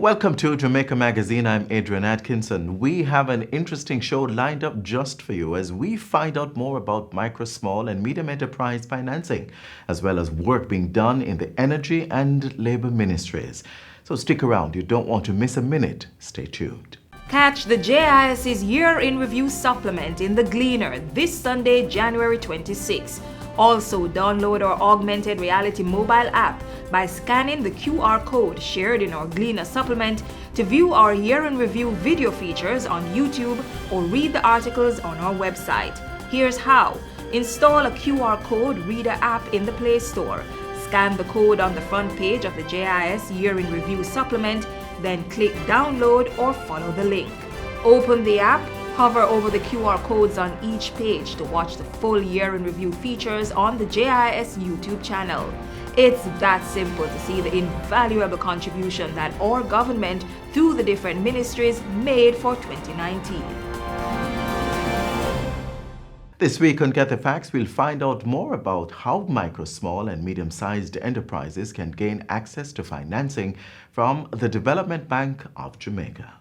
Welcome to Jamaica Magazine. I'm Adrian Atkinson. We have an interesting show lined up just for you as we find out more about micro, small and medium enterprise financing, as well as work being done in the energy and labor ministries. So stick around. You don't want to miss a minute. Stay tuned. Catch the JIS's Year in Review supplement in The Gleaner this Sunday, January 26. Also, download our augmented reality mobile app by scanning the QR code shared in our Gleaner supplement to view our Year in Review video features on YouTube or read the articles on our website. Here's how. Install a QR code reader app in the Play Store. Scan the code on the front page of the JIS Year in Review supplement, then click download or follow the link. Open the app, hover over the QR codes on each page to watch the full Year in Review features on the JIS YouTube channel. It's that simple to see the invaluable contribution that our government through the different ministries made for 2019. This week on Get the Facts, we'll find out more about how micro, small and medium-sized enterprises can gain access to financing from the Development Bank of Jamaica.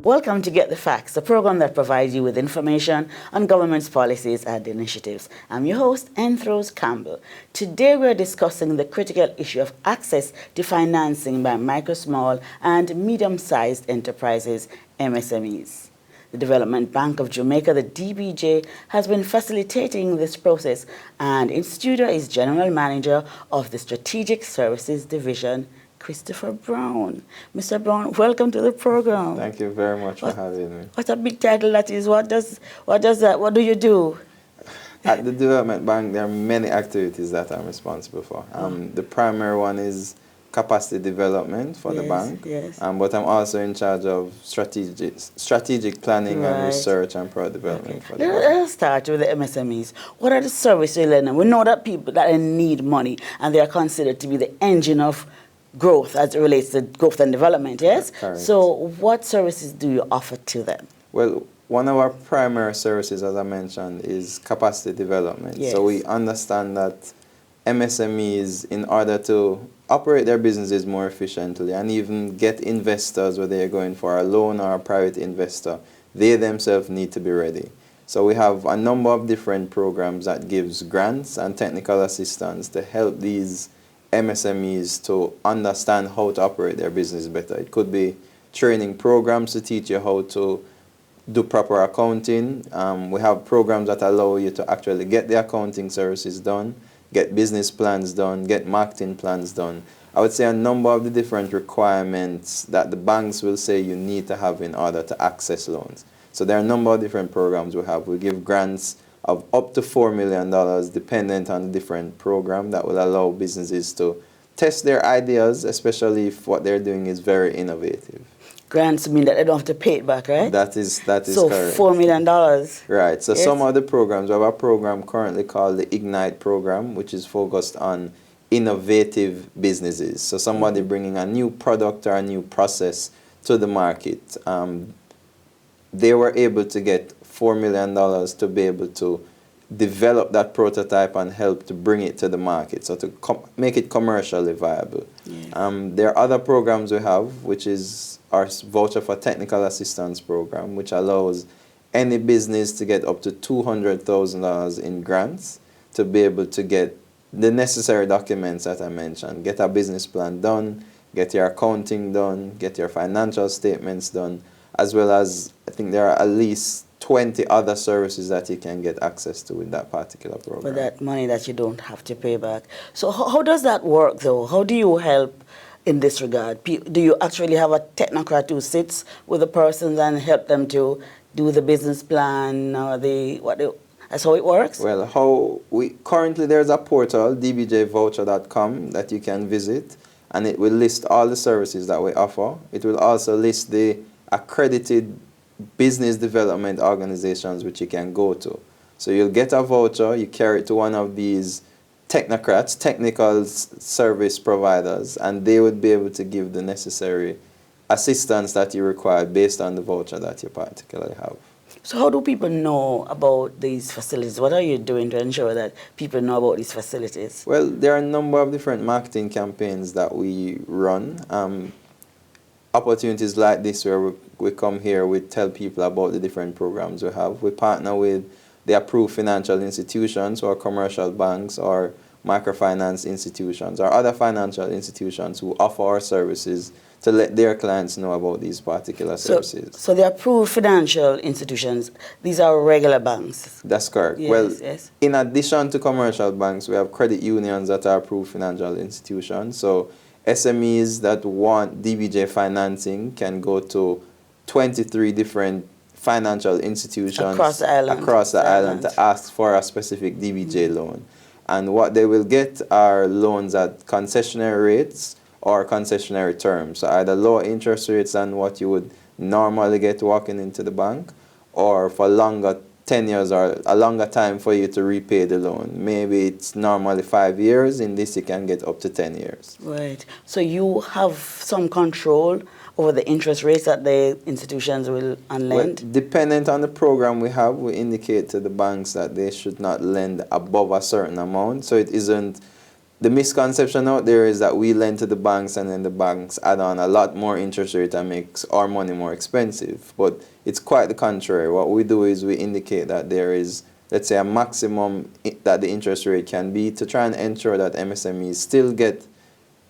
Welcome to Get the Facts, the program that provides you with information on government's policies and initiatives. I'm your host, Enthros Campbell. Today we're discussing the critical issue of access to financing by micro, small and medium-sized enterprises, MSMEs. The Development Bank of Jamaica, the DBJ, has been facilitating this process, and in studio is General Manager of the Strategic Services Division, Christopher Brown. Mr. Brown, welcome to the program. Thank you very much for having me. What a big title that is. What do you do? At the Development Bank, there are many activities that I'm responsible for. The primary one is capacity development for the bank, but I'm also in charge of strategic planning and research and product development for the bank. Let's start with the MSMEs. What are the services you lend them? We know that people that need money and they are considered to be the engine of growth as it relates to growth and development, yes? Correct. So what services do you offer to them? Well, one of our primary services, as I mentioned, is capacity development. Yes. So we understand that MSMEs, in order to operate their businesses more efficiently and even get investors, whether they're going for a loan or a private investor, they themselves need to be ready. So we have a number of different programs that gives grants and technical assistance to help these MSMEs to understand how to operate their business better. It could be training programs to teach you how to do proper accounting. We have programs that allow you to actually get the accounting services done, get business plans done, get marketing plans done. I would say a number of the different requirements that the banks will say you need to have in order to access loans. So there are a number of different programs we have. We give grants of up to $4 million dependent on the different program that will allow businesses to test their ideas, especially if what they're doing is very innovative. Grants mean that they don't have to pay it back, right? That is so correct. $4 million. Right. So yes. Some of the programs, we have a program currently called the Ignite program, which is focused on innovative businesses. So somebody bringing a new product or a new process to the market. They were able to get $4 million to be able to develop that prototype and help to bring it to the market, so to make it commercially viable. Yes. There are other programs we have, which is our Voucher for Technical Assistance program, which allows any business to get up to $200,000 in grants to be able to get the necessary documents that I mentioned. Get a business plan done, get your accounting done, get your financial statements done, as well as I think there are at least 20 other services that you can get access to with that particular program. For that money that you don't have to pay back. So how does that work, though? How do you help in this regard? Do you actually have a technocrat who sits with the persons and help them to do the business plan or that's how it works? Well, currently there's a portal, dbjvoucher.com, that you can visit, and it will list all the services that we offer. It will also list the accredited business development organizations which you can go to. So you'll get a voucher, you carry it to one of these technocrats, technical service providers, and they would be able to give the necessary assistance that you require based on the voucher that you particularly have. So how do people know about these facilities? What are you doing to ensure that people know about these facilities? Well, there are a number of different marketing campaigns that we run. Opportunities like this where we come here, we tell people about the different programs we have. We partner with the approved financial institutions or commercial banks or microfinance institutions or other financial institutions who offer our services to let their clients know about these particular services. So the approved financial institutions, these are regular banks? That's correct. Yes, well, yes. In addition to commercial banks, we have credit unions that are approved financial institutions. So SMEs that want DBJ financing can go to 23 different financial institutions Across the island to ask for a specific DBJ loan. And what they will get are loans at concessionary rates or concessionary terms. So either lower interest rates than what you would normally get walking into the bank, or for longer tenures or a longer time for you to repay the loan. Maybe it's normally 5 years. In this, you can get up to 10 years. Right. So you have some control over the interest rates that the institutions will lend? Well, dependent on the program we have, we indicate to the banks that they should not lend above a certain amount. So it isn't, the misconception out there is that we lend to the banks and then the banks add on a lot more interest rate and makes our money more expensive. But it's quite the contrary. What we do is we indicate that there is, let's say, a maximum that the interest rate can be to try and ensure that MSMEs still get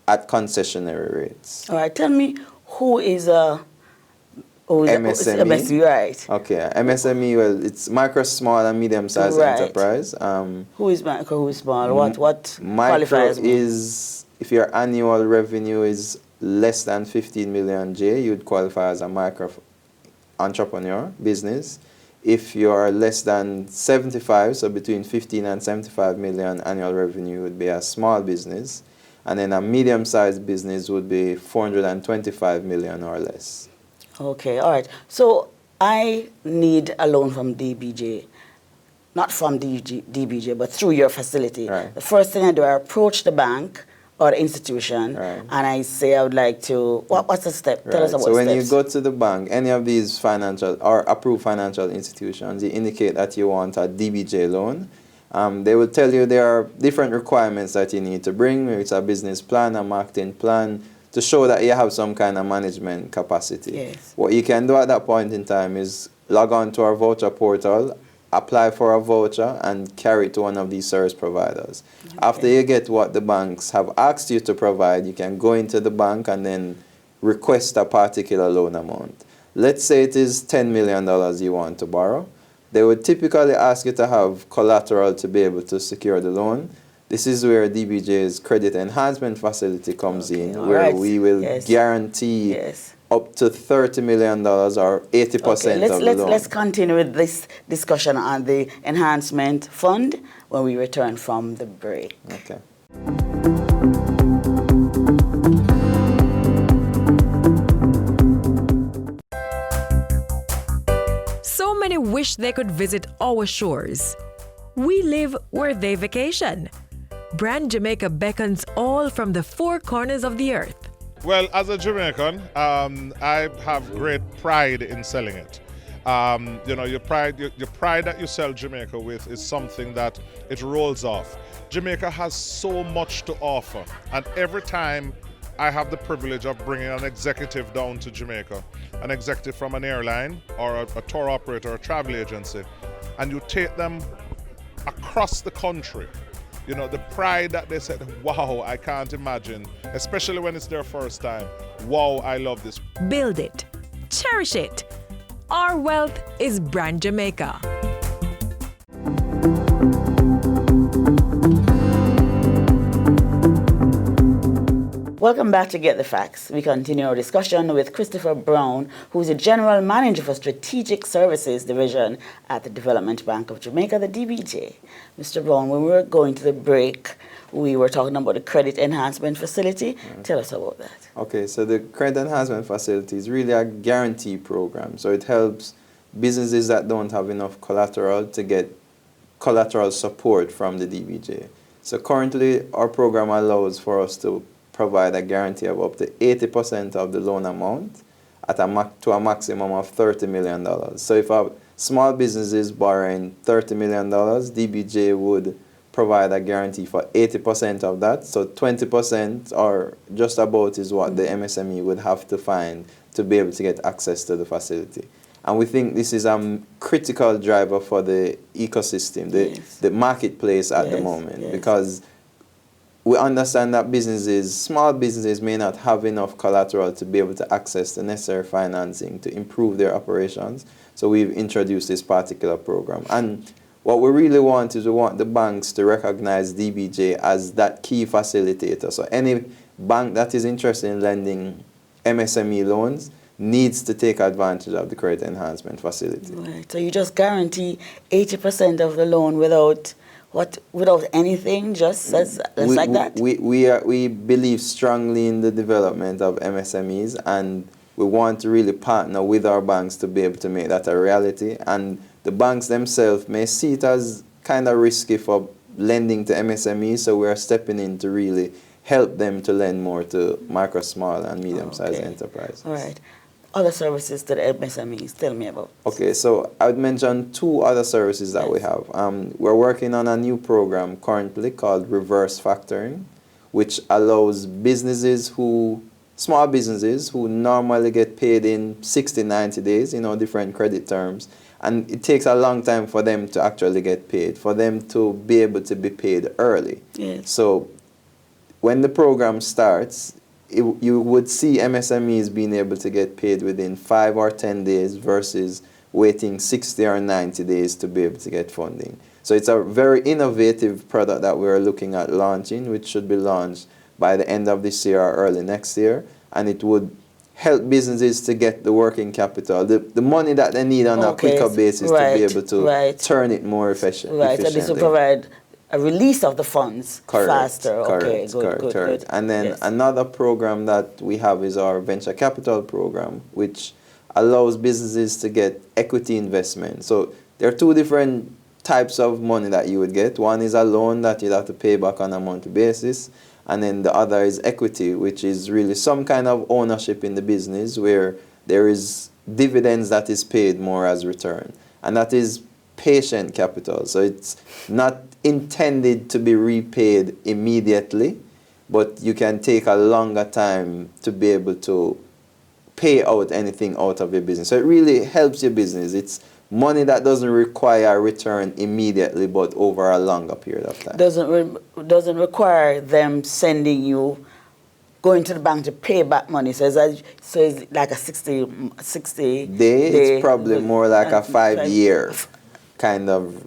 at concessionary rates. All right. Tell me, who is a MSME? MSME, right. Okay, MSME, well, it's micro, small, and medium-sized enterprise. Who is micro, who is small? What micro qualifies is, if your annual revenue is less than 15 million J, you'd qualify as a micro entrepreneur business. If you're less than 75, so between 15 and 75 million annual revenue would be a small business. And then a medium-sized business would be 425 million or less. Okay, all right. So I need a loan from DBJ, not from DBJ, but through your facility. Right. The first thing I do, I approach the bank or the institution, right, and I say I would like to, what's the step? Right. Tell us about So when steps. you go to the bank, any of these financial or approved financial institutions, you indicate that you want a DBJ loan. They will tell you there are different requirements that you need to bring. Maybe it's a business plan, a marketing plan, to show that you have some kind of management capacity. Yes. What you can do at that point in time is log on to our voucher portal, apply for a voucher, and carry it to one of these service providers. Okay. After you get what the banks have asked you to provide, you can go into the bank and then request a particular loan amount. Let's say it is $10 million you want to borrow. They would typically ask you to have collateral to be able to secure the loan. This is where DBJ's credit enhancement facility comes in, where we will guarantee up to $30 million or 80% of the loan. Let's continue with this discussion on the enhancement fund when we return from the break. Okay. So many wish they could visit our shores. We live where they vacation. Brand Jamaica beckons all from the four corners of the earth. Well, as a Jamaican, I have great pride in selling it. You know, your pride that you sell Jamaica with is something that it rolls off. Jamaica has so much to offer, and every time I have the privilege of bringing an executive down to Jamaica, an executive from an airline or a tour operator or a travel agency, and you take them across the country, you know, the pride that they said, wow, I can't imagine, especially when it's their first time. Wow, I love this. Build it. Cherish it. Our wealth is Brand Jamaica. Welcome back to Get the Facts. We continue our discussion with Christopher Brown, who is the General Manager for Strategic Services Division at the Development Bank of Jamaica, the DBJ. Mr. Brown, when we were going to the break, we were talking about the Credit Enhancement Facility. Tell us about that. Okay, so the Credit Enhancement Facility is really a guarantee program. So it helps businesses that don't have enough collateral to get collateral support from the DBJ. So currently, our program allows for us to provide a guarantee of up to 80% of the loan amount at to a maximum of $30 million. So if small businesses borrowing $30 million, DBJ would provide a guarantee for 80% of that. So 20% or just about is what the MSME would have to find to be able to get access to the facility. And we think this is a critical driver for the ecosystem, the marketplace at the moment, because we understand that small businesses may not have enough collateral to be able to access the necessary financing to improve their operations. So we've introduced this particular program. And what we really want is we want the banks to recognize DBJ as that key facilitator. So any bank that is interested in lending MSME loans needs to take advantage of the credit enhancement facility. Right. So you just guarantee 80% of the loan without anything, just like that? We believe strongly in the development of MSMEs, and we want to really partner with our banks to be able to make that a reality. And the banks themselves may see it as kind of risky for lending to MSMEs, so we are stepping in to really help them to lend more to micro, small, and medium-sized enterprises. All right. Other services to the MSMEs, tell me about. Okay, so I would mention two other services that we have. We're working on a new program currently called reverse factoring, which allows small businesses who normally get paid in 60, 90 days, different credit terms, and it takes a long time for them to actually get paid, for them to be able to be paid early. Yes. So when the program starts, you would see MSMEs being able to get paid within 5 or 10 days versus waiting 60 or 90 days to be able to get funding. So it's a very innovative product that we're looking at launching, which should be launched by the end of this year or early next year. And it would help businesses to get the working capital, the money that they need on a quicker basis to be able to turn it more efficiently. Right, so this will provide a release of the funds faster. Correct. And then another program that we have is our venture capital program, which allows businesses to get equity investment. So there are two different types of money that you would get. One is a loan that you'd have to pay back on a monthly basis, and then the other is equity, which is really some kind of ownership in the business where there is dividends that is paid more as return. And that is patient capital. So it's not intended to be repaid immediately, but you can take a longer time to be able to pay out anything out of your business. So it really helps your business. It's money that doesn't require a return immediately, but over a longer period of time. Doesn't require them going to the bank to pay back money. So it's like a 60 day. It's probably more like a 5-year kind of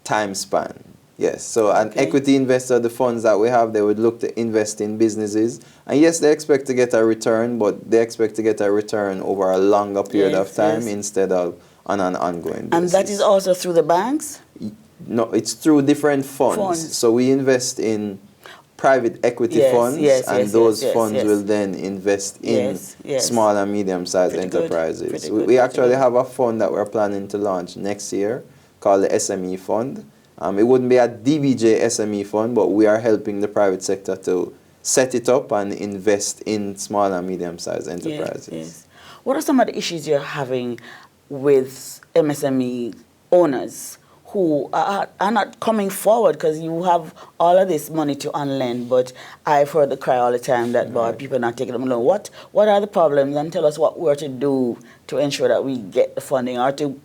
time span. Yes. So an equity investor, the funds that we have, they would look to invest in businesses. And yes, they expect to get a return, but they expect to get a return over a longer period of time instead of on an ongoing basis. And that is also through the banks? No, it's through different funds. So we invest in private equity funds, and those funds will then invest in small and medium-sized enterprises. We actually have a fund that we're planning to launch next year called the SME Fund. It wouldn't be a DBJ SME fund, but we are helping the private sector to set it up and invest in small and medium-sized enterprises. Yes. What are some of the issues you're having with MSME owners who are not coming forward because you have all of this money to unlend, but I've heard the cry all the time that people are not taking them along. What are the problems, and tell us what we're to do to ensure that we get the funding or to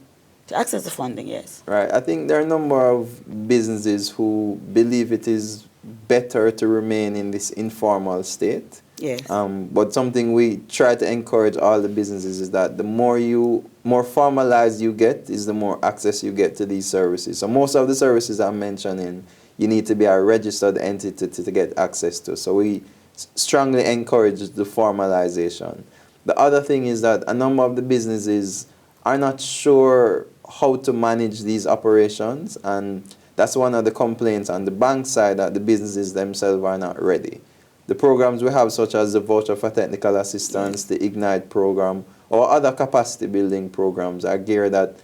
access the funding, yes. Right. I think there are a number of businesses who believe it is better to remain in this informal state. Yes. But something we try to encourage all the businesses is that the more formalized you get, is the more access you get to these services. So most of the services I'm mentioning, you need to be a registered entity to get access to. So we strongly encourage the formalization. The other thing is that a number of the businesses are not sure how to manage these operations, and that's one of the complaints on the bank side, that the businesses themselves are not ready. The programs we have, such as the Voucher for Technical Assistance, the Ignite program, or other capacity building programs, are geared at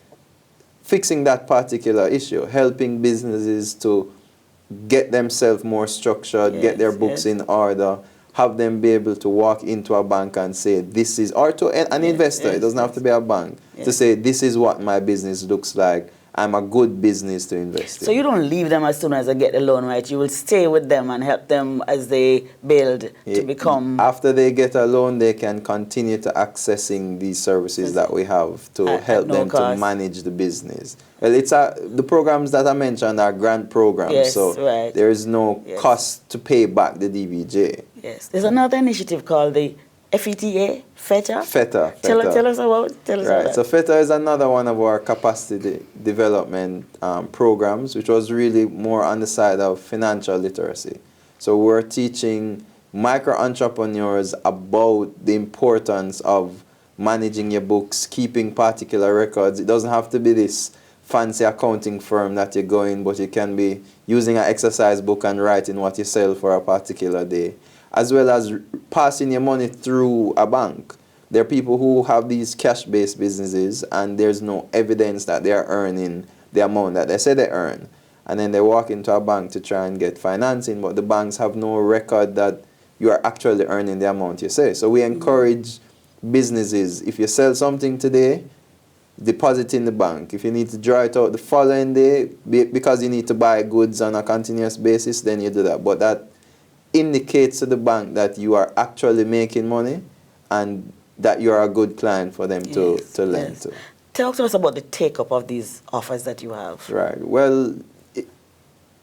fixing that particular issue, helping businesses to get themselves more structured, get their books in order, have them be able to walk into a bank and say, this is, or to an investor, it doesn't have to be a bank, to say, this is what my business looks like. I'm a good business to invest in. So you don't leave them as soon as they get the loan, right? You will stay with them and help them as they build to become... After they get a loan, they can continue to accessing these services that we have to help them to manage the business. Well, it's the programs that I mentioned are grant programs, so there is no cost to pay back the DBJ. Yes. There's another initiative called the FETA, FETA? FETA. Tell us about that. So FETA is another one of our capacity development programs, which was really more on the side of financial literacy. So we're teaching micro-entrepreneurs about the importance of managing your books, keeping particular records. It doesn't have to be this fancy accounting firm that you're going, but you can be using an exercise book and writing what you sell for a particular day, as well as passing your money through a bank. There are people who have these cash-based businesses and there's no evidence that they are earning the amount that they say they earn. And then they walk into a bank to try and get financing, but the banks have no record that you are actually earning the amount you say. So we encourage businesses, if you sell something today, deposit in the bank. If you need to draw it out the following day, because you need to buy goods on a continuous basis, then you do that. But that indicates to the bank that you are actually making money and that you are a good client for them to lend to. Talk to us about the take-up of these offers that you have. Right. Well,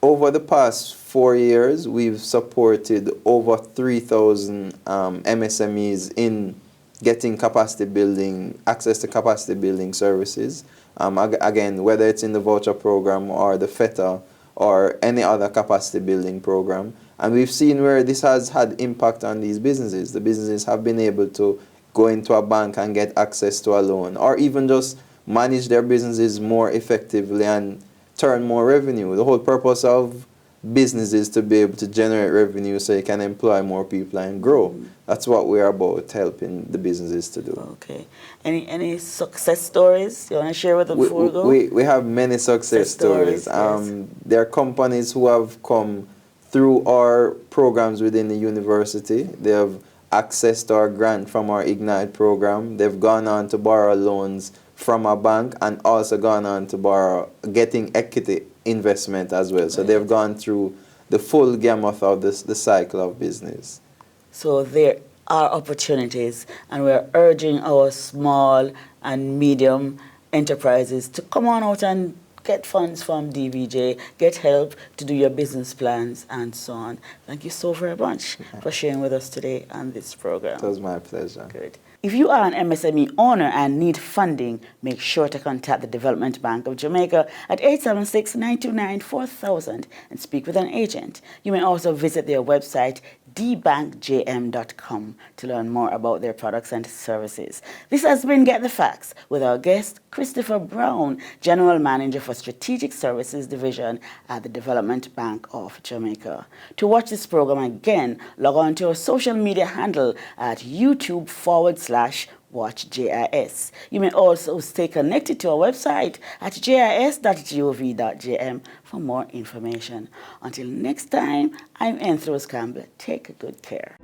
over the past 4 years, we've supported over 3,000 MSMEs in getting capacity building, access to capacity building services. Again, whether it's in the voucher program or the FETA or any other capacity building program. And we've seen where this has had impact on these businesses. The businesses have been able to go into a bank and get access to a loan, or even just manage their businesses more effectively and turn more revenue. The whole purpose of business is to be able to generate revenue so you can employ more people and grow. That's what we're about, helping the businesses to do. Okay. Any success stories you want to share with them before we go? We have many success stories. Yes. There are companies who have come through our programs within the university. They have accessed our grant from our Ignite program. They've gone on to borrow loans from a bank and also gone on to getting equity investment as well. So they've gone through the full gamut of the cycle of business. So there are opportunities, and we're urging our small and medium enterprises to come on out and get funds from DVJ, get help to do your business plans and so on. Thank you so very much for sharing with us today on this program. It was my pleasure. Good. If you are an MSME owner and need funding, make sure to contact the Development Bank of Jamaica at 876-929-4000 and speak with an agent. You may also visit their website, dbankjm.com, to learn more about their products and services. This has been Get the Facts with our guest, Christopher Brown, General Manager for Strategic Services Division at the Development Bank of Jamaica. To watch this program again, log on to our social media handle at YouTube/WatchJIS. You may also stay connected to our website at jis.gov.jm for more information. Until next time, I'm Enthros Campbell. Take good care.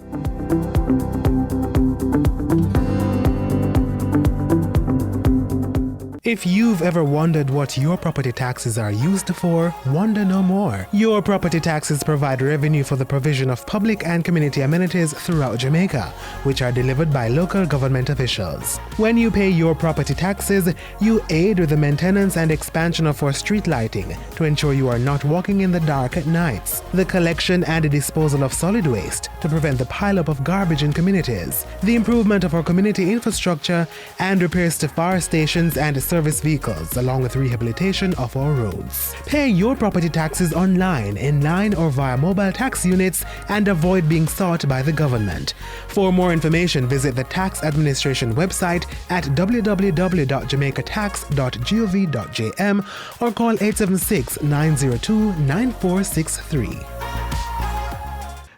If you've ever wondered what your property taxes are used for, wonder no more. Your property taxes provide revenue for the provision of public and community amenities throughout Jamaica, which are delivered by local government officials. When you pay your property taxes, you aid with the maintenance and expansion of our street lighting to ensure you are not walking in the dark at nights, the collection and disposal of solid waste to prevent the pileup of garbage in communities, the improvement of our community infrastructure, and repairs to fire stations and service vehicles, along with rehabilitation of our roads. Pay your property taxes online, in line, or via mobile tax units and avoid being sought by the government. For more information, visit the Tax Administration website at www.jamaicatax.gov.jm or call 876-902-9463.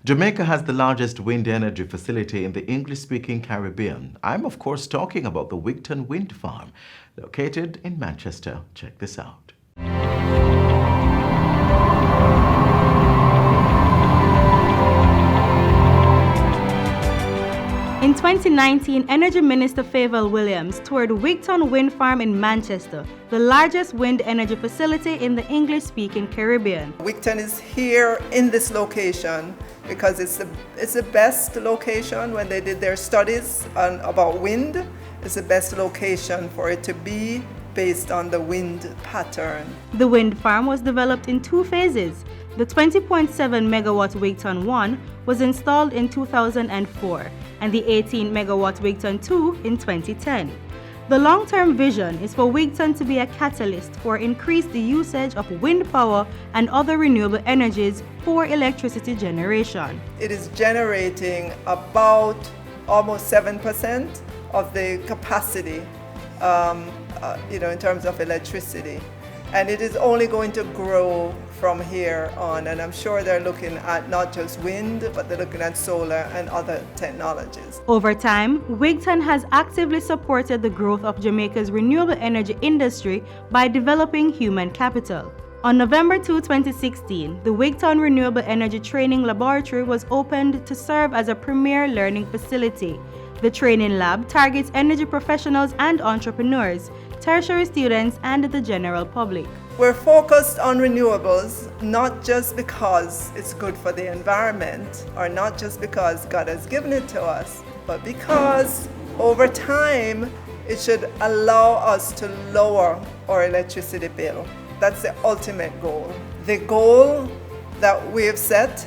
Jamaica has the largest wind energy facility in the English-speaking Caribbean. I'm, of course, talking about the Wigton Wind Farm, located in Manchester. Check this out. In 2019, Energy Minister Favour Williams toured Wigton Wind Farm in Manchester, the largest wind energy facility in the English-speaking Caribbean. Wigton is here in this location because it's the best location when they did their studies about wind. It's the best location for it to be based on the wind pattern. The wind farm was developed in 2 phases. The 20.7 megawatt Wigton 1 was installed in 2004 and the 18 megawatt Wigton 2 in 2010. The long-term vision is for Wigton to be a catalyst for increased usage of wind power and other renewable energies for electricity generation. It is generating about almost 7% of the capacity in terms of electricity. And it is only going to grow from here on. And I'm sure they're looking at not just wind, but they're looking at solar and other technologies. Over time, Wigton has actively supported the growth of Jamaica's renewable energy industry by developing human capital. On November 2, 2016, the Wigton Renewable Energy Training Laboratory was opened to serve as a premier learning facility. The training lab targets energy professionals and entrepreneurs, tertiary students, and the general public. We're focused on renewables, not just because it's good for the environment, or not just because God has given it to us, but because over time, it should allow us to lower our electricity bill. That's the ultimate goal. The goal that we have set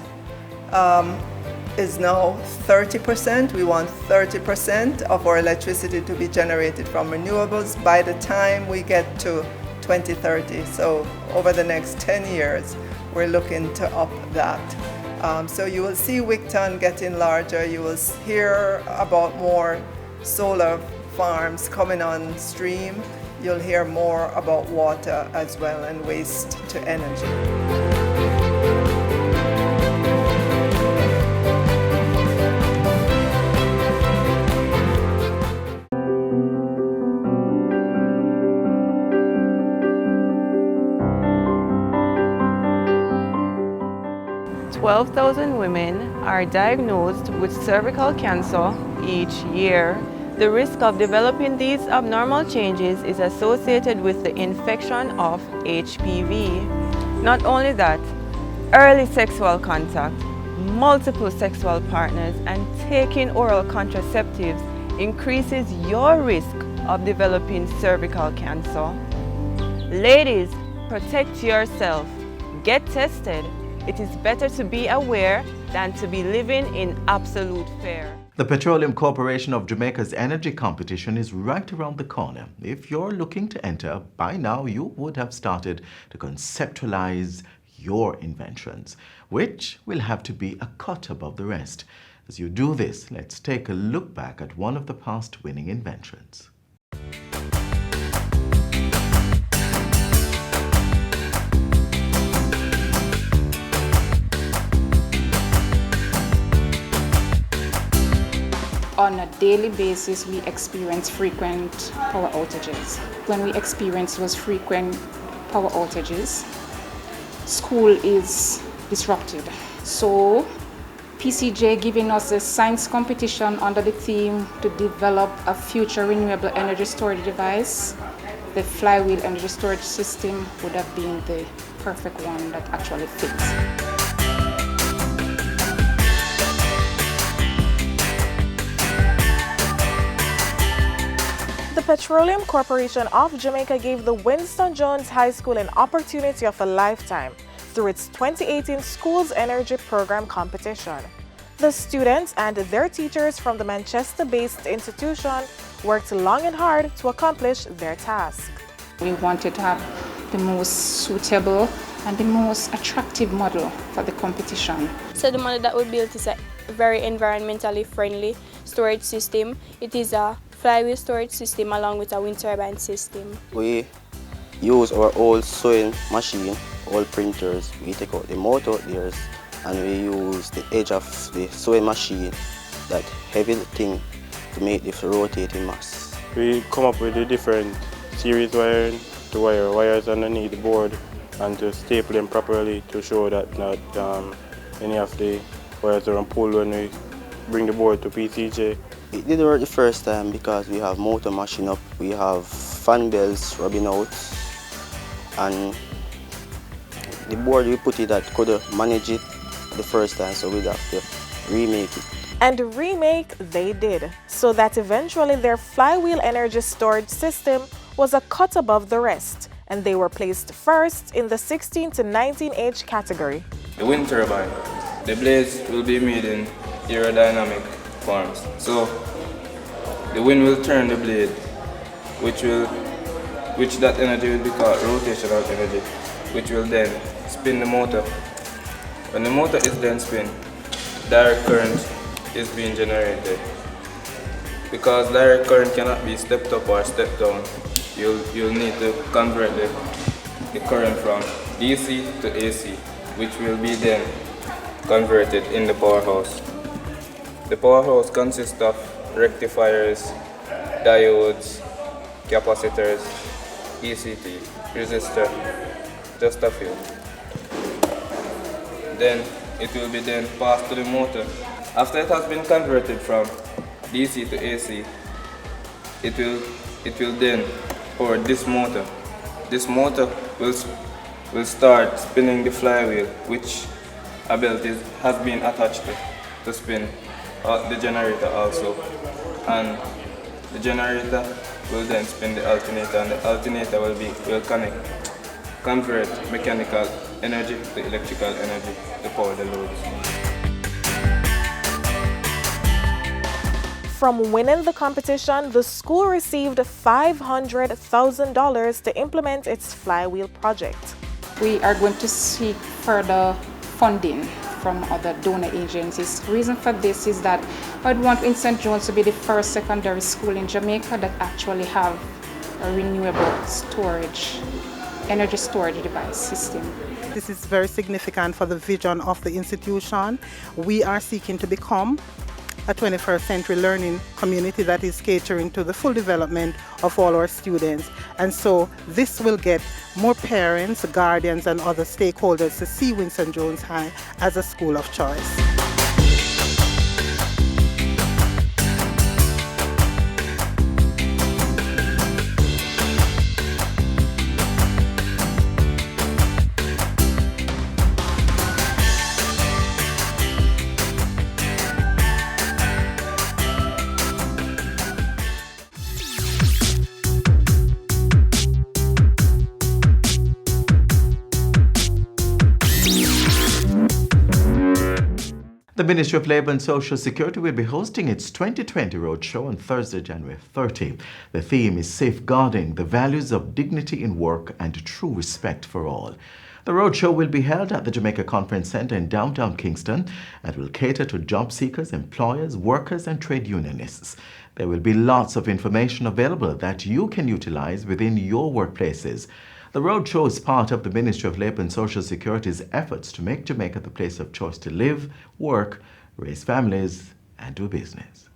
is now 30%. We want 30% of our electricity to be generated from renewables by the time we get to 2030. So over the next 10 years, we're looking to up that. So you will see Wigton getting larger. You will hear about more solar farms coming on stream. You'll hear more about water as well and waste to energy. 12,000 women are diagnosed with cervical cancer each year. The risk of developing these abnormal changes is associated with the infection of HPV. Not only that, early sexual contact, multiple sexual partners, and taking oral contraceptives increases your risk of developing cervical cancer. Ladies, protect yourself. Get tested. It is better to be aware than to be living in absolute fear. The Petroleum Corporation of Jamaica's energy competition is right around the corner. If you're looking to enter, by now you would have started to conceptualize your inventions, which will have to be a cut above the rest. As you do this, let's take a look back at one of the past winning inventions. On a daily basis, we experience frequent power outages. When we experience those frequent power outages, school is disrupted. So PCJ giving us a science competition under the theme to develop a future renewable energy storage device, the flywheel energy storage system would have been the perfect one that actually fits. The Petroleum Corporation of Jamaica gave the Winston Jones High School an opportunity of a lifetime through its 2018 Schools Energy Program competition. The students and their teachers from the Manchester-based institution worked long and hard to accomplish their task. We wanted to have the most suitable and the most attractive model for the competition. So the model that we built is a very environmentally friendly storage system. It is a flywheel storage system along with a wind turbine system. We use our old sewing machine, old printers. We take out the motor out there and we use the edge of the sewing machine, that heavy thing, to make the rotating mass. We come up with the different series wiring to wire wires underneath the board and to staple them properly to show that not any of the wires are pulled when we bring the board to PCJ. It did work the first time because we have motor machine up, we have fan belts rubbing out, and the board we put it that could manage it the first time, so we'd have to remake it. And remake they did, so that eventually their flywheel energy storage system was a cut above the rest, and they were placed first in the 16 to 19H category. The wind turbine, the blades will be made in aerodynamic forms. So the wind will turn the blade, which that energy will be called rotational energy, which will then spin the motor. When the motor is then spin, direct current is being generated. Because direct current cannot be stepped up or stepped down, you'll need to convert the current from DC to AC, which will be then converted in the powerhouse. The powerhouse consists of rectifiers, diodes, capacitors, ECT, resistor, just a few. Then it will be then passed to the motor. After it has been converted from DC to AC, it will then power this motor. This motor will start spinning the flywheel, which a belt has been attached to spin the generator also. And the generator will then spin the alternator, and the alternator will convert mechanical energy to electrical energy to power the loads. From winning the competition, the school received $500,000 to implement its flywheel project. We are going to seek further funding from other donor agencies. The reason for this is that I'd want St. John's to be the first secondary school in Jamaica that actually have a renewable energy storage device system. This is very significant for the vision of the institution. We are seeking to become a 21st century learning community that is catering to the full development of all our students. And so this will get more parents, guardians, and other stakeholders to see Winston Jones High as a school of choice. The Ministry of Labour and Social Security will be hosting its 2020 Roadshow on Thursday, January 30. The theme is safeguarding the values of dignity in work and true respect for all. The roadshow will be held at the Jamaica Conference Centre in downtown Kingston and will cater to job seekers, employers, workers and trade unionists. There will be lots of information available that you can utilize within your workplaces. The roadshow is part of the Ministry of Labour and Social Security's efforts to make Jamaica the place of choice to live, work, raise families, and do business.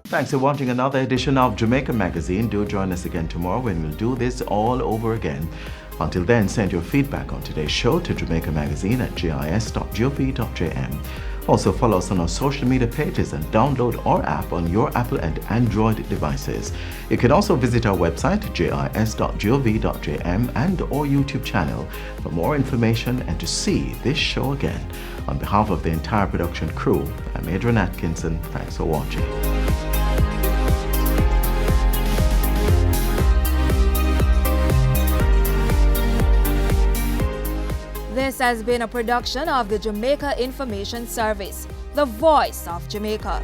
Thanks for watching another edition of Jamaica Magazine. Do join us again tomorrow when we'll do this all over again. Until then, send your feedback on today's show to jamaicamagazine@gis.gov.jm. Also follow us on our social media pages and download our app on your Apple and Android devices. You can also visit our website jis.gov.jm and our YouTube channel for more information and to see this show again. On behalf of the entire production crew, I'm Adrian Atkinson. Thanks for watching. This has been a production of the Jamaica Information Service, the voice of Jamaica.